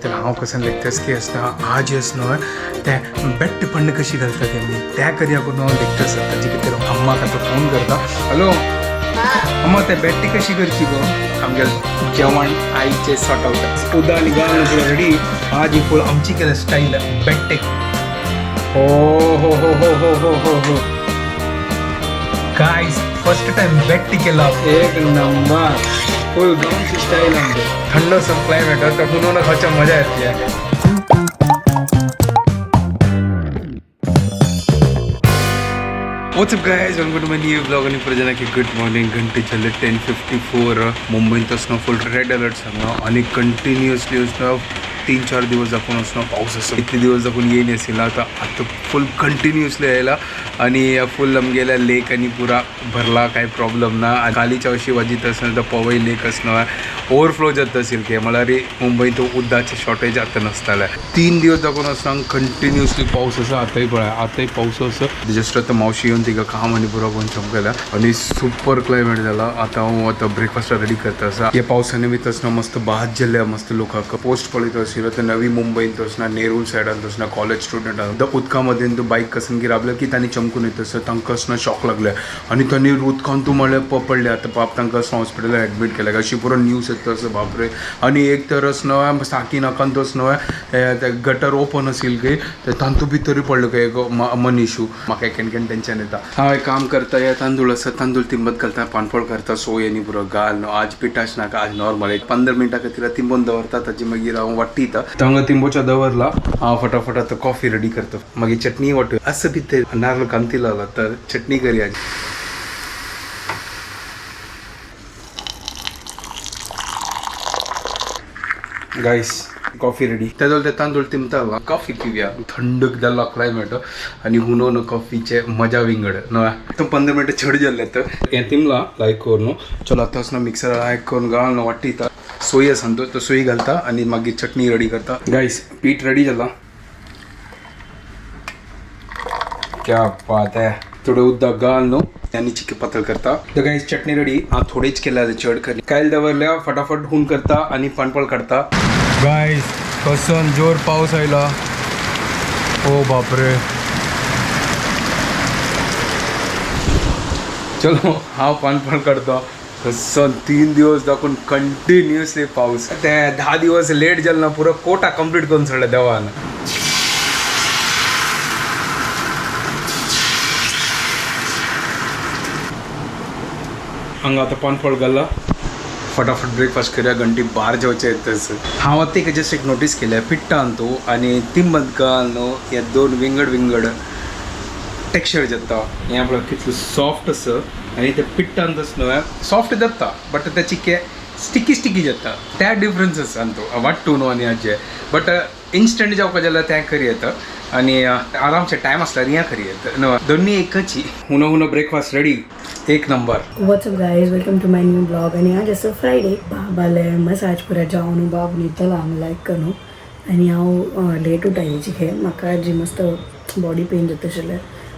तर हांव कसं लेखतास की आसता आज न्हय ते बेट्ट पण्ण कशी घालता तेमी त्या करिया करून हांव लेखता आसता ताजे खातीर अम्माक आतां फोन करता. हॅलो अम्मा ते बेट्टी कशी करची गो आमगे जेवण आईचे सॉर्ट आउट उदक आनी घालून पुरो रेडी आज ही फूल आमची केल्या स्टाईल बेट्टेक. हो हो हो हो हो हो हो हो गाइस फर्स्ट टाइम बेट्टी केला एक नंबर फुल गांवची स्टाईल आमगे थंड असं क्लायमेट तर पुन्हा खायच्या मजा येते. What's up guys welcome to my new blog आणि प्रजना की गुड मॉर्निंग घंटे झाले 10:54 मुंबईत असणं फुल रेड अलर्ट सांगा आणि कंटिन्युअसली असणं 3-4 दिवस दाखवून असणं पाऊस असं इतले दिवस दाखवून येई नाशिल्ला आता फुल कंटिन्युअसली आयला आणि फुल आमगेल्या लेक आणि पुरा भरला काही प्रॉब्लेम ना. कालीच्या अशी वाजीत असणं तर पवई लेक असणं ओवरफ्लो जात असेल की म्हळ्यार मुंबईत उदकाचे शॉर्टेज आता नसताले 3 दिवस दाखवून असताना कंटिन्युअसली पाऊस असं आताही पळय आताही पाऊस असं जस्ट आता मावशी येऊन तिका काम आणि पुरा कोण चमकला आणि सुपर क्लायमेट झाला. आता हांव आता ब्रेकफास्ट रेडी करता असा या पावसा निमित्त असणं मस्त बात जिल्ल्या मस्त लोकांक पोस्ट पळयत आशिल्लो तर नवी मुंबईत असणं नेरूल सायडान असणं कॉलेज स्टुडंट उदकामध्ये तू बाईक कसन की राबले की तांणी चमकून येत असं तांकां असणं शॉक लागले आणि तांणी उदकान तू म्हणल्यार पडले आता बाप तांकां असं हॉस्पिटलान एडमीट केले अशी पुरो न्यूज येता असं बापरे. आणि एक तर असणं साकी नाकान तो असणं गटर ओपन असेल की तांतू भितर पडलो की एक मनीशू म्हाका केन टेंशन येता. हांव एक काम करता हे तांदूळ आसा तांदूळ तिंबत घालता पानपळ करता सोयेनी पुरो घाल आज पिठाच नाका आज नॉर्मल एक 15 मिनटां खातीर तिंबून दवरता ताजी मागीर हांव वाट्टीता तांगा तिंबोच्या दवरला हांव फटाफट आता कॉफी रेडी करता मागीर चटणी वाटू असं भितर नारळ कांती लावला तर चटणी करी आज. गाइस कॉफी रेडी त्याजवळ ते तांदूळ तिंबता कॉफी पिवया थंडक जाल्लो क्लायमेट आणि हुनोन कॉफीचे मजा विंगड न्हय तो 15 मिनटां चड जाल्ले तर हें तिंबला लायक करून चलो आतां असं मिक्सर लायक करून घालून वाट्टीता सोय सांगतो तो सोय घालता आणि मागीर चटणी रेडी करता. गाइस पीठ रेडी जाला क्या बात है थोडं उदक घालून आणि चिके पातळ करता तर गाइस चटणी रेडी हांव थोडीच केल्या चड करी कायल दवरल्या फटाफट हुन करता आणि पानपळ काडता. गाइस कसन जोर पाऊस आयला ओ बापरे. चलो हांव पानपळ काडता कसन 3 दिवस दाखवून कंटिन्युअसली पाऊस ते 10 दिवस लेट जालें ना पुरो कोटा कंप्लीट करून सोडला देवान. हांगा आतां पानपळ घाला फटाफट ब्रेकफास्ट करूया घंटी 12 जेवचे येतच. हांव आतां एक जस्ट एक नोटीस केल्या पिट्टान तूं आनी तिंबत घाल न्हू हे दोन विंगड टेक्स्चर जाता हें आपल्याक कितलें सॉफ्ट आसा आनी ते पिट्टान तस न्हू सॉफ्ट जाता बट ताची स्टिकी जाता त्या डिफरन्स आसा तो वाट्टू न्हू आनी हाजे बट इन्स्टंट जावपा जाल्यार तें करी येता आणि आरामसे टाइम असल्यार हें करी येता दोन्ही एकच हुनो ब्रेकफास्ट रेडी एक नंबर. What's up guys welcome to my new blog आणि आज असं फ्रायडे बाबाले मसाज पुरा जावन बाब न्हिदला हांव लायक करून आनी हांव लेट उठायची खे म्हाका जी मस्त बॉडी पेन जाता आशिल्लें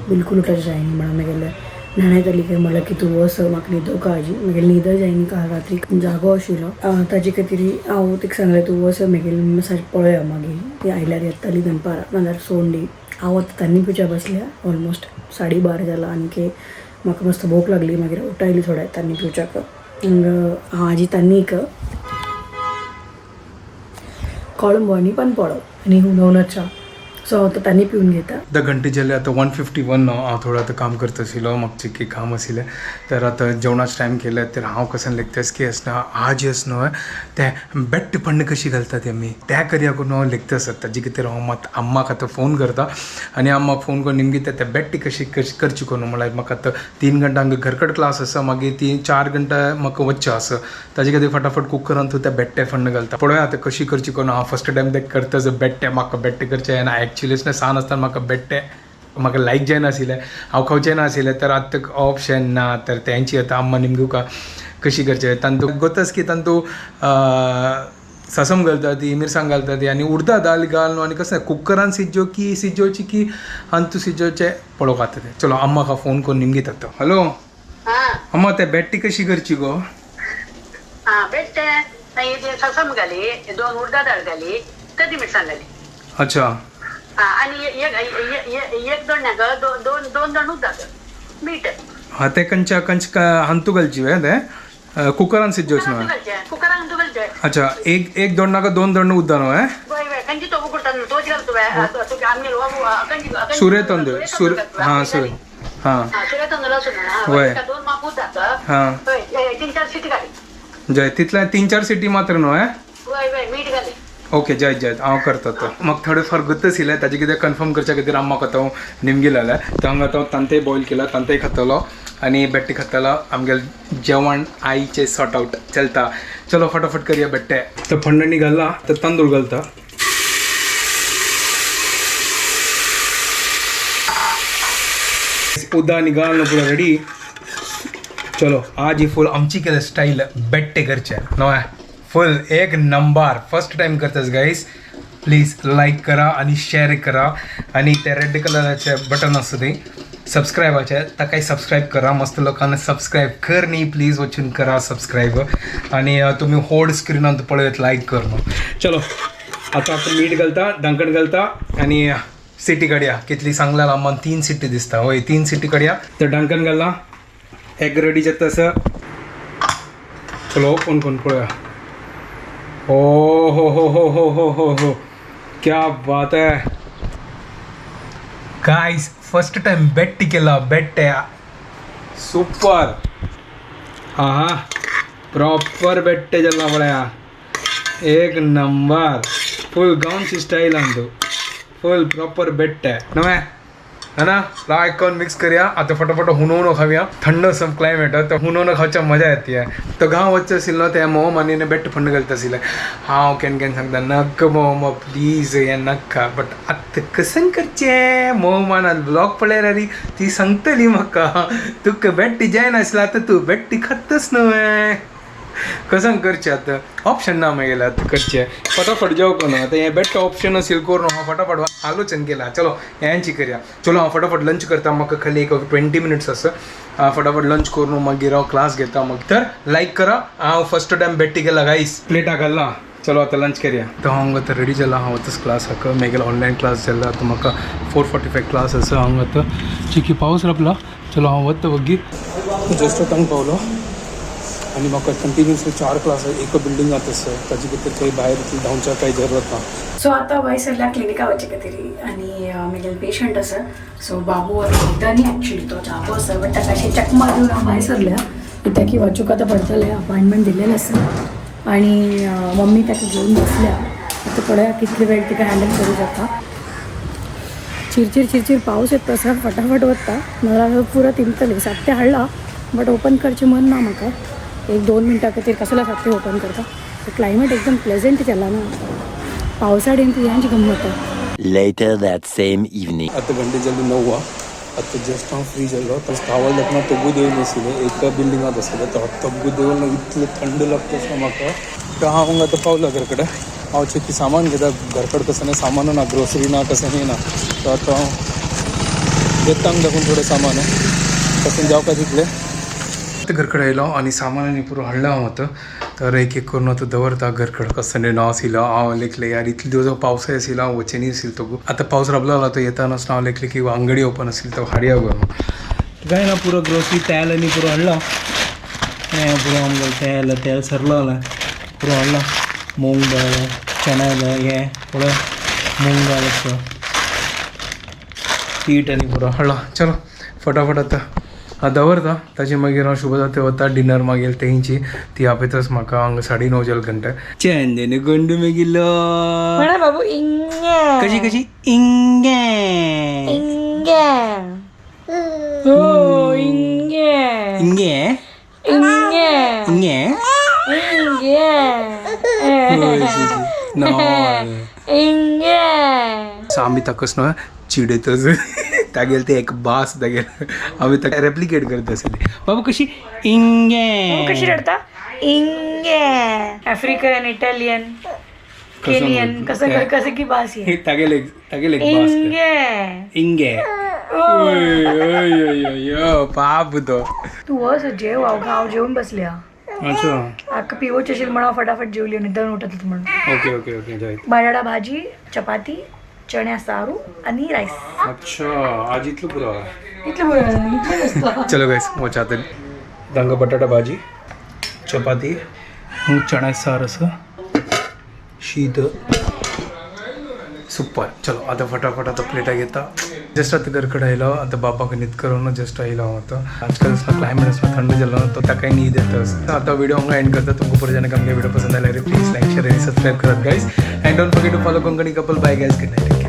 बिलकुल उठोवचें जायना म्हणून मागीर न्हाणयत आली काय म्हणल्यार की तूं वस म्हाका न्हिदो काळजी मागीर न्हिद जायनी काल रात्री जागो आशिल्लो ताजे खातीर हांव तिका सांगलें तूं वस मागीर मसाज पळोवया मागीर ती आयल्यार येताली दनपारां नाजाल्यार सोंडी हांव आतां तान्नी पिवच्या बसल्या ऑलमोस्ट 12:30 जाला आनी म्हाका मस्त भूक लागली मागीर उठयली थोड्या तान्नी पिवच्याक हांव आजी तान्नीक कोळंबो आनी पानपळो आनी हुनो च्या सो आतां तान्नी पिवन घेता. द घंटे जाले आता 1:51 न्हू हांव थोडं आतां काम करता आशिल्लो म्हाका चिकी काम आशिल्लें तर आतां जेवणाच टायम केले तर हांव कसं लेखतास की आसता आज न्हय ते बेट्ट पण्ण कशी घालता तेमी त्या करिया करून हांव लेखता आसता ताजे खातीर हांव अम्माक आतां फोन करता आनी अम्माक फोन करून निमगी ते बेट्टी कशी करची करून म्हळ्यार म्हाका आतां 3 घंटा हांगा घरकड क्लास आसा मागीर 4 घंटा म्हाका वच्चें आसा ताजे खातीर फटाफट कुकरान तूं त्या बेट्टे फण्ण घालता पळोवया आतां कशी करची करून हांव फस्ट टायम ते करता बेट्टे म्हाका बेट्टे करचे आनी एक्चुअली सान आसतना म्हाका बेट्टे म्हाका लायक जायना आशिल्लें हांव खावचें ना आशिल्लें तर आतां ऑप्शन ना तर तेंची आतां अम्मा निमगुका कशी करचें तांतू गोतस की तांतू ससम घालता ती मिरसांग घालता ती आनी उडदा दाल घाल न्हू आनी कशें कुकरान सिजोवची की आनी तूं सिजोवचें पळोवंक आतां तें चलो अम्माक फोन करून निमगीत आतां. हॅलो अम्मा ते बेट्टी कशी करची गो. बेट्टे ससम घाली 2 उडदा दाळ घाली कधी मीठ सांगले अच्छा आणि एक दोन नाका दोन दोन दोन जात मीठ हा ते कंच हंतू घालची वे ते कुकरान सिजोच ना कुकरान तू घालचे अच्छा एक दोन नाका दोन दोन उद्दान है कंची तो कुकरता तोच घालतो आम्ही सूर्य तांदूळ हा सूर्य हा सूर्य तांदूळ असो वय. ना दोन मापूत जात हा 3-4 शिटी घाली जय तिथल्या 3-4 सिटी मात्र न्हू है वय मीठ घाली ओके जय जय हांव करता तो म्हाका थोडे फार गुत्तच इले ताजे कितें कन्फर्म करच्या खातीर हांव म्हाका तो निमगे लायला तो हांगा तो तांतेय बॉयल केला तांतेय खातलो आनी बेट्टे खातलो आमगेलें जेवण आईचे सॉर्ट आउट चलता चलो फटाफट करूया बेट्टे तो फंडणी घालला तर तांदूळ घालता उद्दा निघाल पुरा रेडी चलो आज ही फुल आमची केलं स्टाईल बेट्टे करचे नो फुल एक नंबर फर्स्ट टाइम करतास गाईस प्लीज लाईक करा आणि शेअर करा आणि ते रेड कलराचे बटन असतं ते सबस्क्राईबाचे तर काही सबस्क्राईब करा मस्त लोकांना सबस्क्राईब कर नाही प्लीज वचून करा सबस्क्राईब आणि तुम्ही होड स्क्रीनात पळयत लाईक करणं चलो आता आपण मीठ घालता डंकण घालता आणि सिटी काडया कितली सांगला आम्हाला 3 सिटी दिसता होय 3 सिटी काडया तर डंकण घालला एग रेडी जाता तसं चलो कोण कोण पळया ओ हो क्या बात है गाइस फर्स्ट टाइम बेट्टी केला बेट्टे सुपर हाँ प्रॉपर बेट्टे जल्ला पळया एक नंबर फुल गाऊनची स्टाईल आणतो फुल प्रॉपर बेट्टे नव्हे है ना लाईक करून मिक्स करूया आता फटाफट हुनवून खाऊया थंड असं क्लायमेट तर हुनवून खावच्या मजा येते तर गांव वचचें आशिल्लो ना त्या मोव मानीने बेट्ट फंड घालता आशिल्लें हांव केन्ना सांगता नक्क मोव प्लीज हें नाका बट आतां कसं करचें मोव मानात ब्लॉग पळयल्यार ती सांगतली म्हाका तुका बेट्टी जाय नासला आतां तूं बेट्टी खातच न्हय कसं करचें आतां ऑप्शन ना मागेला आतां करचें फटाफट जेवको न्हू आतां हें बेट्ट ऑप्शन असेल करून हांव फटाफट आलोचन केला चलो हेंची करया चलो हांव फटाफट लंच करता म्हाका खाली एक 20 मिनिट्स आसा फटाफट लंच करून मागीर हांव क्लास घेता मागीर तर लायक करा हांव फर्स्ट टायम बेट्टी केला गायस प्लेटा घालला चलो आतां लंच करया तर हांव आतां रेडी जाला हांव आतां क्लासाक मागीर ऑनलायन क्लास जाला आतां म्हाका 4:45 क्लास आसा हांव आतां चिकी पावस रावला चलो हांव वता वगीर जस्ट हांगा पावलो आणि म्हाका कंटिन्युअसली 4 क्लास एक बिल्डिंगात आसा ताजे खातीर काही भायर धांवच्या काही जरूरत ना सो आता वयसरल्या क्लिनिका वचे खातीर आनी म्हगेले पेशंट आसा सो बाबू एकदांनी एक्चुअली तो जागो आसा बट ताका अशें चकमा दिवन हांव भायर सरल्या कित्याक की वचूंक आतां पडटलें अपॉयंटमेंट दिल्लें आसा आनी मम्मी ताका घेवन बसल्या आतां पळया कितले वेळ तिका हँडल करूं जाता चिरचिर पावस येता आसा फटाफट वता नाजाल्यार पुरो तिंपतली सात्ते हाडला बट ओपन करचें मन ना म्हाका 1-2 मिनटां खातीर कसलो सात्ते ओपन करता क्लायमेट एकदम प्लेजंट जाला ना पावसाळ्यांत यांची गंमत Later that same evening. आता घंटे जल्दी 9 आता जस्ट हांव फ्री जालो तर पावल देखना तब्बू देवून आशिल्लें एका बिल्डिंगात आशिल्लें तो तब्बू देवून इतलें थंड लागता आसा म्हाका तर हांव आतां पावला घरा कडेन हांव चिकी सामान घेता घरा कडेन कसं नाही सामान ना ग्रोसरी ना कसं नाही ना तर आतां हांव घेता दाखून थोडें सामान कसं जावका तितलें घर कडेन येयलो आनी सामानांनी पुरो हाडला हांव आतां तर एक करून आतां दवरता घर कडेन कसं नाव आशिल्लो हांव लेखलें यार इतले दिवस पावसाय आशिल्लो हांव वचेनी आशिल्लो तो आतां पावस राबलो जालो तो येता नासतना हांव लेखलें की अंगडी ओपन आशिल्ली तो हाडया गो काय ना पुरो ग्रोसरी तेल आनी पुरो हाडला हें पुरो आमगेलें तेल सरलो जाल्यार पुरो हाडला मूंग दाळ चना दाळ हें पुरो मूंग दाळ असो पीठ आनी पुरो हाडला चलो फटाफट आतां हांव दवरता ताचे मागीर हांव शुभ जाता वता डिनर मागीर तेंची ती आपयताच म्हाका हांगा 9:30 जाल घंटा चेंदेने गोंडू मागिल्लो म्हणा बाबू इंगे कशी कशी इंगे इंगे हो इंगे इंगे इंगे इंगे इंगे आमी ताकच न्हय चिडयतच तागेल ते एक बास तागेल आमी ताका रेप्लिकेट करता आसली बाबू कशी इंगे कशी रडता इंगे आफ्रिकन इटालियन केनियन कसं की भास आहे तागेल एक बास इंगे इंगे ओय पाप तो तू जेव हांव जेवून बसल्या अच्छा अख्खं पिवो चशील म्हणा फटाफट जेवली आणि दण उठत म्हणून. ओके ओके ओके जायत. बटाटा भाजी, चपाती, चण्या सारू आणि राईस. अच्छा आज इतलं पुरा. इथलं चलो गाइस वो चाहते दांगा बटाटा भाजी चपाती चणा सार असं शीत सुपर. चलो आता फटाफट आता प्लेटा घेता जस्ट आता घरकडे आयला आता बाबा न्हिद करून जस्ट आयला होतं. आजकाल क्लायमेट असं थंड झालं तो त्या काही नीद येतं. आता व्हिडिओ हांगा एंड करता. तुमको पुढे जाणे कमी व्हिडिओ पसंद आला प्लीज लाईक शेअर आणि सबस्क्राईब करत guys and don't forget to follow Konkani couple bye guys. Good night.